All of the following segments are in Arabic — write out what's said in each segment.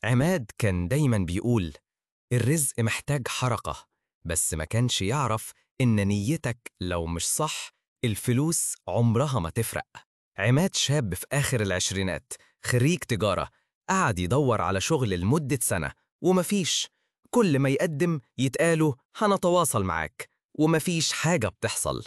عماد كان دايما بيقول الرزق محتاج حركة، بس ما كانش يعرف إن نيتك لو مش صح الفلوس عمرها ما تفرق. عماد شاب في آخر العشرينات، خريج تجارة، قعد يدور على شغل لمدة سنة ومفيش. كل ما يقدم يتقاله هنتواصل معاك ومفيش حاجة بتحصل.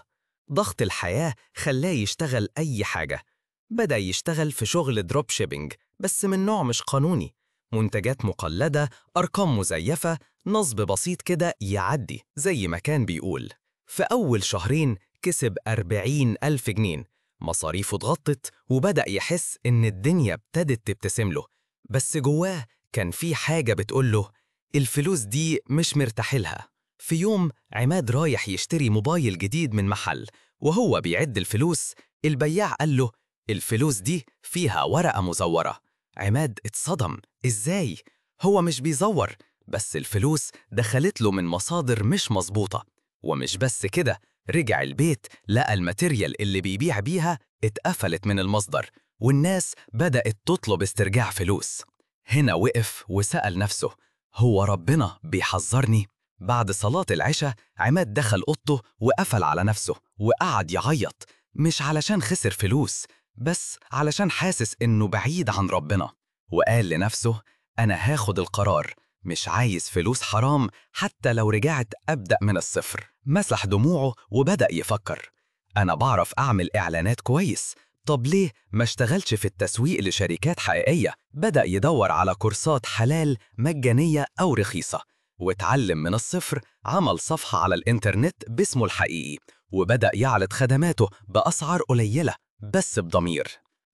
ضغط الحياة خلاه يشتغل أي حاجة. بدأ يشتغل في شغل دروب شيبينج بس من نوع مش قانوني، منتجات مقلدة، أرقام مزيفة، نصب بسيط كده يعدي زي ما كان بيقول. في أول شهرين كسب 40,000 جنيه، مصاريفه اتغطت وبدأ يحس إن الدنيا ابتدت تبتسم له. بس جواه كان في حاجة بتقوله الفلوس دي مش مرتاحلها. في يوم عماد رايح يشتري موبايل جديد من محل، وهو بيعد الفلوس البياع قال له الفلوس دي فيها ورقة مزورة. عماد اتصدم، ازاي؟ هو مش بيزور، بس الفلوس دخلت له من مصادر مش مظبوطة. ومش بس كده، رجع البيت لقى الماتيريال اللي بيبيع بيها اتقفلت من المصدر، والناس بدأت تطلب استرجاع فلوس. هنا وقف وسأل نفسه، هو ربنا بيحذرني؟ بعد صلاة العشاء عماد دخل أوضته وقفل على نفسه وقعد يعيط، مش علشان خسر فلوس، بس علشان حاسس إنه بعيد عن ربنا. وقال لنفسه أنا هاخد القرار، مش عايز فلوس حرام حتى لو رجعت أبدأ من الصفر. مسح دموعه وبدأ يفكر، أنا بعرف أعمل إعلانات كويس، طب ليه ما اشتغلش في التسويق لشركات حقيقية؟ بدأ يدور على كورسات حلال مجانية أو رخيصة، واتعلم من الصفر. عمل صفحة على الإنترنت باسمه الحقيقي، وبدأ يعرض خدماته بأسعار قليلة بس بضمير.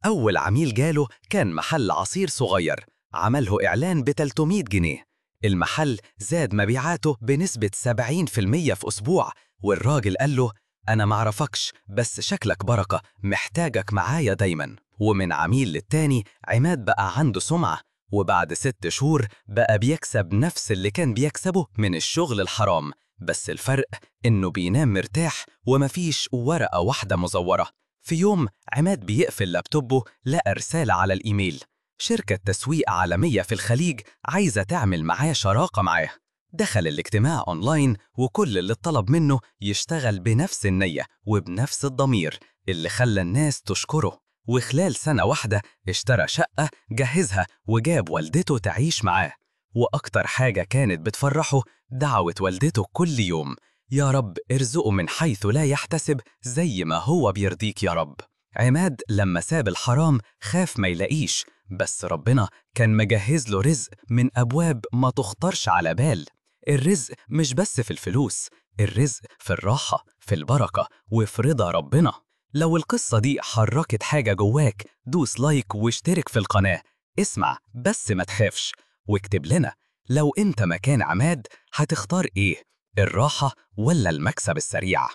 أول عميل جاله كان محل عصير صغير، عمله إعلان ب 300 جنيه. المحل زاد مبيعاته بنسبة 70% في أسبوع، والراجل قال له أنا معرفكش بس شكلك بركة، محتاجك معايا دايما. ومن عميل للتاني عماد بقى عنده سمعة، وبعد 6 شهور بقى بيكسب نفس اللي كان بيكسبه من الشغل الحرام، بس الفرق إنه بينام مرتاح ومفيش ورقة واحدة مزورة. في يوم عماد بيقفل لابتوبه لقى رسالة على الإيميل، شركة تسويق عالمية في الخليج عايزة تعمل معاه شراكة معاه. دخل الاجتماع أونلاين، وكل اللي طلب منه يشتغل بنفس النية وبنفس الضمير اللي خلى الناس تشكره. وخلال سنة واحدة اشترى شقة، جهزها وجاب والدته تعيش معاه. وأكتر حاجة كانت بتفرحه دعوة والدته كل يوم، يا رب ارزقه من حيث لا يحتسب زي ما هو بيرضيك يا رب. عماد لما ساب الحرام خاف ما يلاقيش، بس ربنا كان مجهز له رزق من أبواب ما تخطرش على بال. الرزق مش بس في الفلوس، الرزق في الراحة، في البركة، وفي رضا ربنا. لو القصة دي حركت حاجة جواك دوس لايك واشترك في القناة. اسمع بس ما تخافش، واكتب لنا لو انت مكان عماد هتختار ايه، الراحة ولا المكسب السريع؟